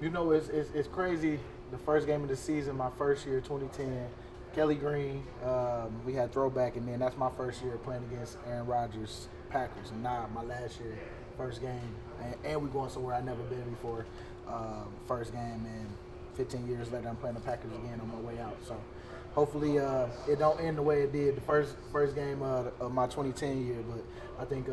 You know, it's crazy. The first game of the season, my first year, 2010, Kelly Green, we had throwback, and then that's my first year playing against Aaron Rodgers, Packers, and now my last year, first game, and we going somewhere I never been before, first game, and 15 years later, I'm playing the Packers again on my way out. So hopefully it don't end the way it did the first game of my 2010 year, but I think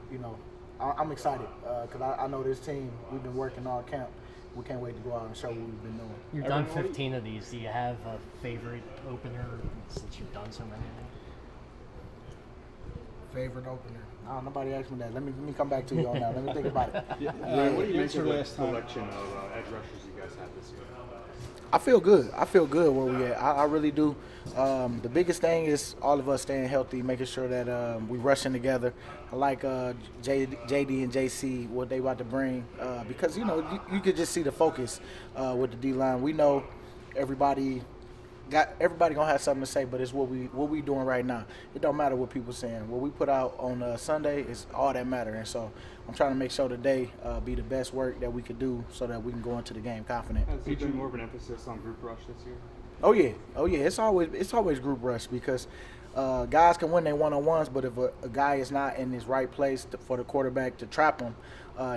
you know I'm excited because I know this team. We've been working all camp. We can't wait to go out and show what we've been doing. You've done 15 of these. Do you have a favorite opener since you've done so many of them? Favorite opener? No, nobody asked me that. Let me come back to you on that. Let me think about it. What do you make of the selection of edge rushers you guys had this year? I feel good. I feel good where we at. I really do. The biggest thing is all of us staying healthy, making sure that we rushing together. I like JD and JC, what they about to bring, because you know you could just see the focus with the D line. We know everybody gonna have something to say, but it's what we doing right now. It don't matter what people saying. What we put out on Sunday is all that matter, and so I'm trying to make sure today be the best work that we could do so that we can go into the game confident. Has there been more of an emphasis on group rush this year? Oh yeah. It's always group rush because guys can win their one-on-ones, but if a guy is not in his right place for the quarterback to trap him,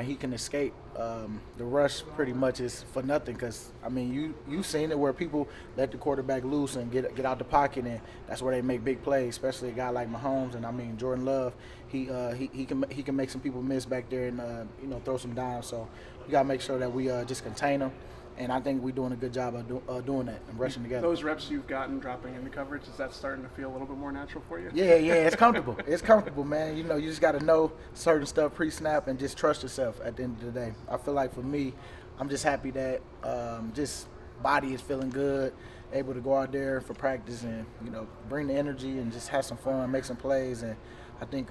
he can escape. The rush pretty much is for nothing because, I mean, you've seen it where people let the quarterback loose and get out the pocket, and that's where they make big plays, especially a guy like Mahomes. And, I mean, Jordan Love, he can make some people miss back there and, throw some dimes. So we got to make sure that we just contain them. And I think we're doing a good job of doing that and rushing together. Those reps you've gotten dropping into coverage, is that starting to feel a little bit more natural for you? Yeah, it's comfortable. It's comfortable, man. You know, you just got to know certain stuff pre-snap and just trust yourself at the end of the day. I feel like for me, I'm just happy that just body is feeling good, able to go out there for practice and, bring the energy and just have some fun, make some plays. And I think,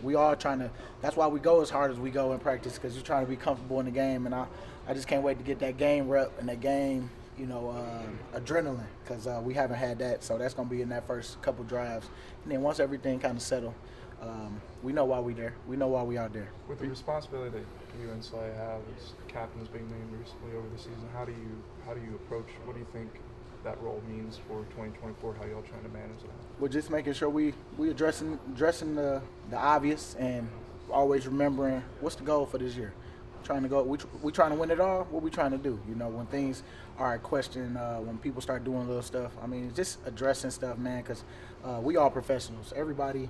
we all trying to – that's why we go as hard as we go in practice because you're trying to be comfortable in the game. And I just can't wait to get that game rep and that game, adrenaline because we haven't had that. So that's going to be in that first couple drives. And then once everything kind of settle, we know why we there. We know why we out there. With the responsibility that you and Slay have as captains being named recently over the season, how do you approach, what do you think that role means for 2024, how y'all trying to manage that? We're just making sure we addressing the obvious and always remembering what's the goal for this year. We trying to win it all. What we trying to do? When things are at question, when people start doing little stuff. I mean, just addressing stuff, man. Because we all professionals. Everybody,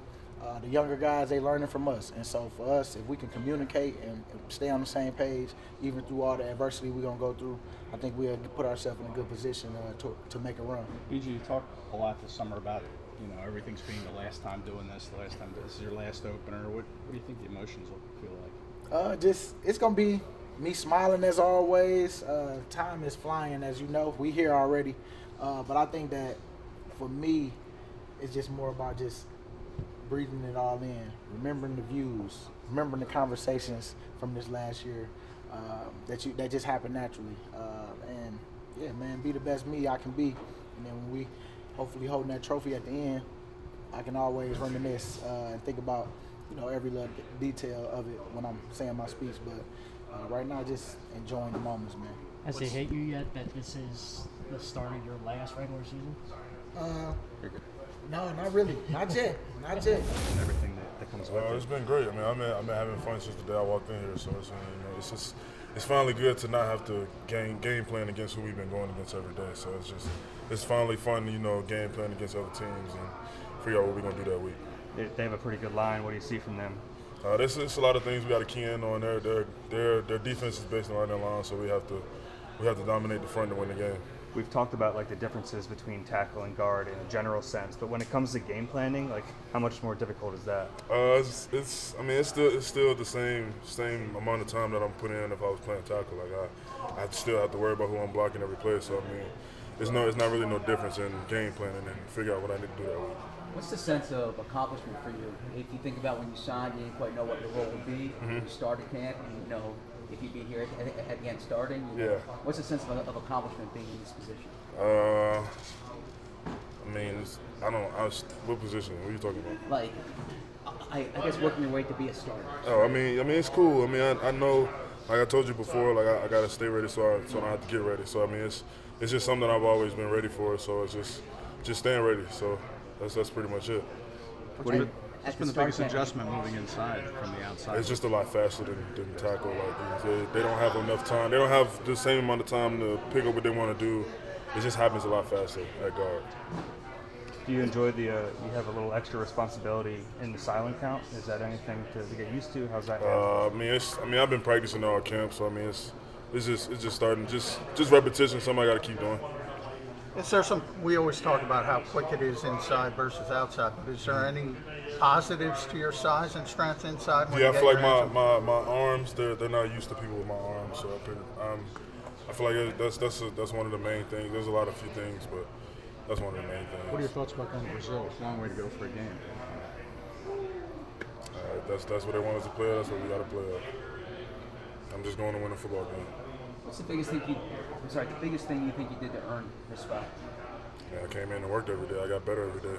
the younger guys, they learning from us. And so for us, if we can communicate and stay on the same page, even through all the adversity we're gonna go through, I think we'll put ourselves in a good position to make a run. BG, you talked a lot this summer about everything's being the last time doing this, this is your last opener. What do you think the emotions will feel like? It's gonna be me smiling as always. Time is flying, as you know. We here already, but I think that for me, it's just more about just breathing it all in, remembering the views, remembering the conversations from this last year that just happened naturally. And yeah, man, be the best me I can be. And then when we hopefully holding that trophy at the end, I can always reminisce and think about every little detail of it when I'm saying my speech. But right now, just enjoying the moments, man. Has it hit you yet that this is the start of your last regular season? No, not really. Not yet. Everything that comes with it. It's been great. I mean, I've been having fun since the day I walked in here. So it's finally good to not have to game plan against who we've been going against every day. So it's finally fun, game plan against other teams and figure out what we're gonna do that week. They have a pretty good line. What do you see from them? There's a lot of things we got to key in on. Their defense is based on their line, so we have to dominate the front to win the game. We've talked about the differences between tackle and guard in a general sense, but when it comes to game planning, how much more difficult is that? It's still the same amount of time that I'm putting in if I was playing tackle. I still have to worry about who I'm blocking every play. So it's not really no difference in game planning and figure out what I need to do that week. What's the sense of accomplishment for you? If you think about when you signed, you didn't quite know what your role would be. You started camp, and you know if you'd be here at the end starting. What's the sense of accomplishment being in this position? What position? What are you talking about? I guess working your way to be a starter. Oh, it's cool. I know like I told you before, like I gotta stay ready so I don't have to get ready. So I mean, it's just something I've always been ready for. So it's just staying ready. So that's pretty much it. What's been the biggest adjustment moving inside from the outside? It's just a lot faster than tackle. Like they don't have enough time. They don't have the same amount of time to pick up what they want to do. It just happens a lot faster at guard. Do you enjoy you have a little extra responsibility in the silent count? Is that anything to get used to? How's that? I mean, I've been practicing all camp, so I mean, it's just starting, just repetition. Something I got to keep doing. Is there we always talk about how quick it is inside versus outside, but is there any positives to your size and strength inside? When Yeah, you I feel get like my arms, they're not used to people with my arms, so I feel like that's one of the main things. There's a lot of few things, but that's one of the main things. What are your thoughts about going to Brazil? It's a long way to go for a game. That's what they want us to play. That's what we got to play. I'm just going to win a football game. What's the biggest thing the biggest thing you think you did to earn respect? Yeah, I came in and worked every day. I got better every day.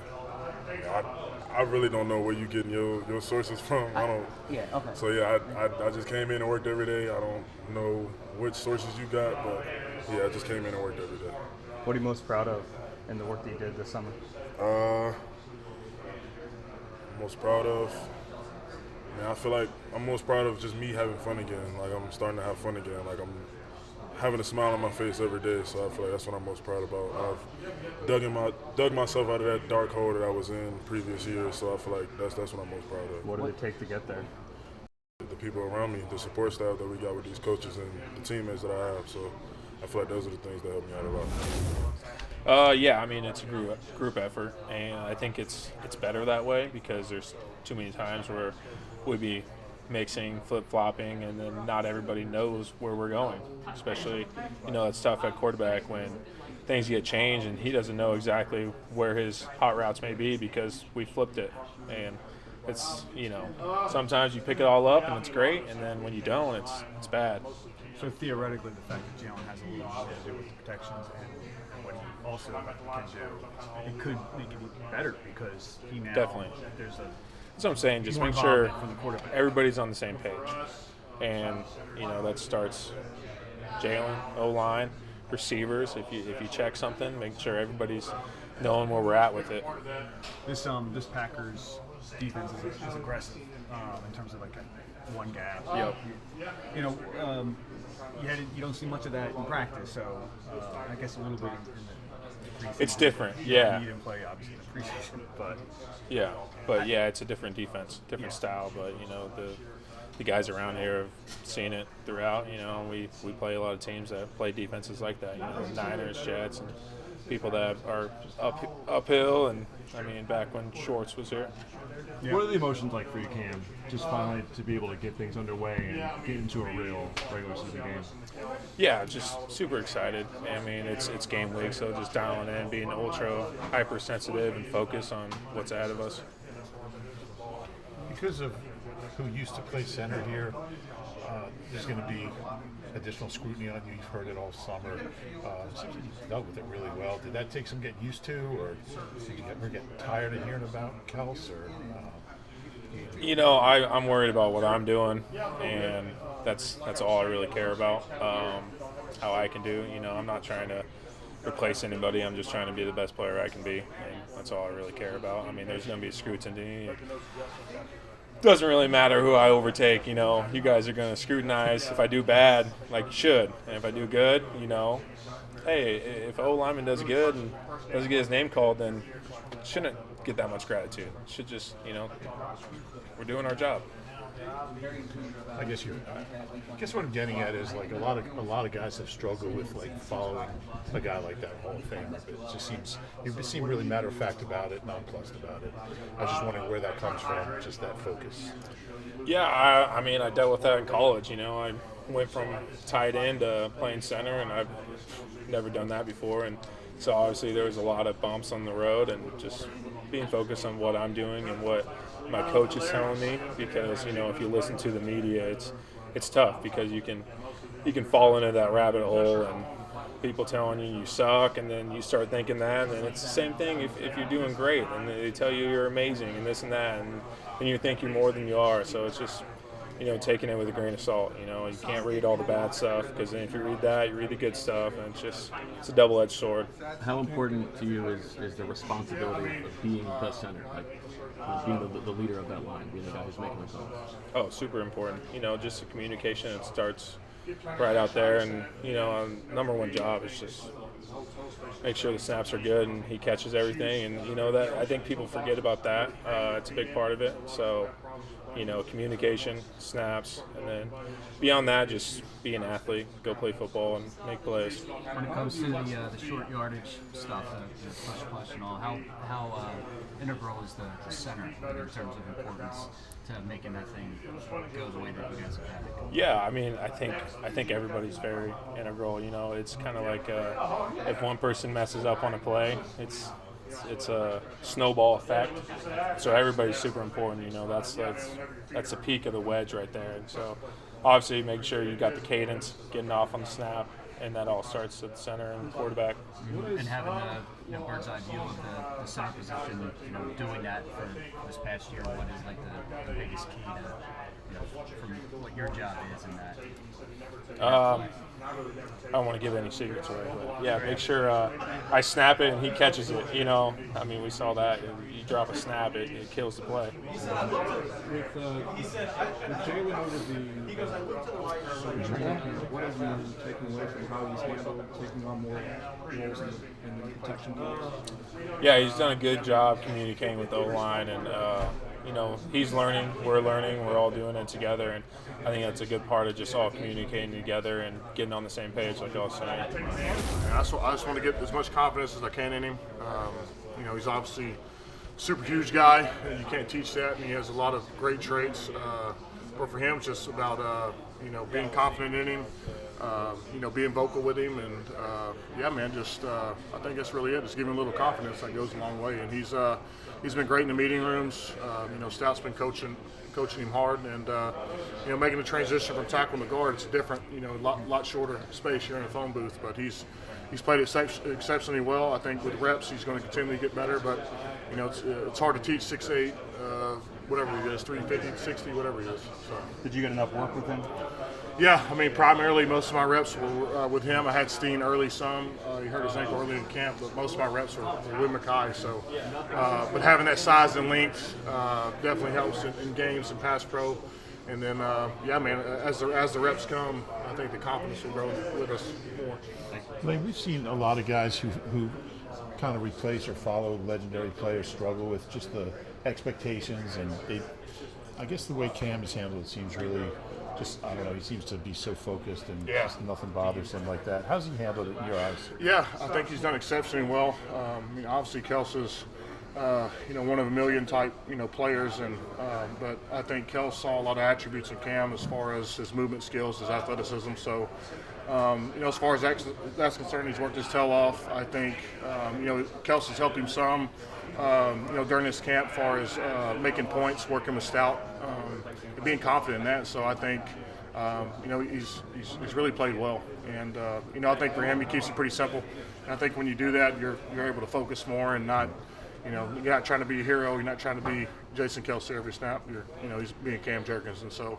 I really don't know where you getting your sources from. I don't. Yeah. Okay. So yeah, I just came in and worked every day. I don't know which sources you got, but yeah, I just came in and worked every day. What are you most proud of in the work that you did this summer? Most proud of. Man, I feel like I'm most proud of just me having fun again. Like I'm starting to have fun again. Like I'm having a smile on my face every day. So I feel like that's what I'm most proud about. I've dug myself out of that dark hole that I was in previous years. So I feel like that's what I'm most proud of. What did it take to get there? The people around me, the support staff that we got with these coaches and the teammates that I have. So I feel like those are the things that help me out a lot. Yeah, I mean it's a group effort, and I think it's better that way because there's too many times where we'd be mixing, flip-flopping, and then not everybody knows where we're going. Especially, it's tough at quarterback when things get changed and he doesn't know exactly where his hot routes may be because we flipped it. And it's, sometimes you pick it all up and it's great, and then when you don't, it's bad. So theoretically, the fact that Jalen has a little more to do with the protections and what he also can do, it could make it better because he now Definitely. There's a That's what I'm saying. Just more make sure involvement from the quarterback. everybody's on the same page, and that starts Jalen, O-line, receivers. If you check something, make sure everybody's knowing where we're at with it. This Packers defense is aggressive in terms of like a one gap. Yep. You don't see much of that in practice, so I guess a little bit in the preseason. It's different, yeah. You didn't play obviously in the preseason, but Yeah, it's a different defense, different style. But the guys around here have seen it throughout. We play a lot of teams that play defenses like that. Niners, Jets, and people that are uphill. And I mean, back when Schwartz was here. Yeah. What are the emotions like for you, Cam? Just finally to be able to get things underway and get into a real regular season game. Yeah, just super excited. I mean, it's game week, so just dialing in, being ultra hypersensitive and focused on what's ahead of us. Because of who used to play center here, there's going to be additional scrutiny on you. You've heard it all summer. Seems like you've dealt with it really well. Did that take some getting used to, or did you ever get tired of hearing about Kels? Or I'm worried about what I'm doing, and that's all I really care about. How I can do. I'm not trying to replace anybody. I'm just trying to be the best player I can be, and that's all I really care about. I mean, there's going to be scrutiny. Doesn't really matter who I overtake, you guys are going to scrutinize if I do bad, like you should. And if I do good, hey, if O lineman does good and doesn't get his name called, then shouldn't get that much gratitude. Should just, we're doing our job. I guess what I'm getting at is like a lot of guys have struggled with like following a guy like that Hall of Famer. But it just seems you seem really matter of fact about it, nonplussed about it. I was just wondering where that comes from, just that focus. Yeah, I mean, I dealt with that in college. I went from tight end to playing center, and I've never done that before. And so obviously there was a lot of bumps on the road, and just being focused on what I'm doing and what my coach is telling me, because if you listen to the media, it's tough because you can fall into that rabbit hole and people telling you suck, and then you start thinking that, and then it's the same thing if you're doing great and they tell you you're amazing and this and that, and you think you're more than you are. So it's just taking it with a grain of salt. You can't read all the bad stuff, because then if you read that, you read the good stuff, and it's a double-edged sword. How important to you is the responsibility of being the center, being the leader of that line, being the guy who's making the calls? Oh, super important. Just the communication. It starts right out there, and number one job is just make sure the snaps are good and he catches everything, and that I think people forget about that. It's a big part of it. So communication, snaps, and then beyond that, just be an athlete, go play football, and make plays. When it comes to the short yardage stuff, push and all, how integral is the center in terms of importance to making that thing go the way that you guys have had it go? Yeah, I think everybody's very integral. It's kind of like if one person messes up on a play, it's a snowball effect. So everybody's super important. That's the peak of the wedge right there. And so obviously make sure you got the cadence, getting off on the snap, and that all starts at the center and the quarterback. And having the bird's eye view of the center position, doing that for this past year, what is like the biggest key to from what your job is in that? I don't want to give any secrets away, but yeah, make sure I snap it and he catches it. We saw that. You drop a snap, it kills the play. With Jalen over the training camp, what have you taken away from how he's handled taking on more roles in the protection teams? Yeah, he's done a good job communicating with the O-line, and he's learning, we're all doing it together, and I think that's a good part of just all communicating together and getting on the same page, like I was saying. I just want to get as much confidence as I can in him. He's obviously a super huge guy, and you can't teach that, and he has a lot of great traits. But for him, it's just about being confident in him, being vocal with him, and I think that's really it. Just giving him a little confidence, that goes a long way. And he's been great in the meeting rooms. Stout's been coaching him hard, and making the transition from tackle to guard. It's different, lot shorter space here in a phone booth, but he's played exceptionally well. I think with reps he's going to continue to get better, but it's hard to teach 6'8", whatever he is, 350, 60, whatever he is. So. Did you get enough work with him? Yeah, primarily most of my reps were with him. I had Steen early some. He hurt his ankle early in camp, but most of my reps were with Mekhi. So, but having that size and length definitely helps in games and pass pro. And then, as the reps come, I think the confidence will grow with us more. We've seen a lot of guys who kind of replace or follow legendary players struggle with just the expectations, and I guess the way Cam has handled it seems really just, I don't know, he seems to be so focused and just nothing bothers him like that. How's he handled it in your eyes? Yeah, I think he's done exceptionally well. Obviously Kels is one of a million type players, and but I think Kels saw a lot of attributes in Cam as far as his movement skills, his athleticism. So as far as that's concerned, he's worked his tail off. I think Kels has helped him some during this camp as far as making points, working with Stout, and being confident in that. So I think he's really played well, and I think for him he keeps it pretty simple. And I think when you do that, you're able to focus more and not. You're not trying to be a hero. You're not trying to be Jason Kelce every snap. He's being Cam Jurgens, and so,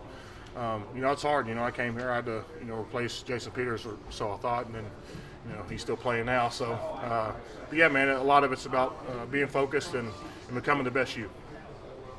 it's hard. I came here, I had to, replace Jason Peters, or so I thought, and then, he's still playing now. So, but yeah, man, a lot of it's about being focused and becoming the best you.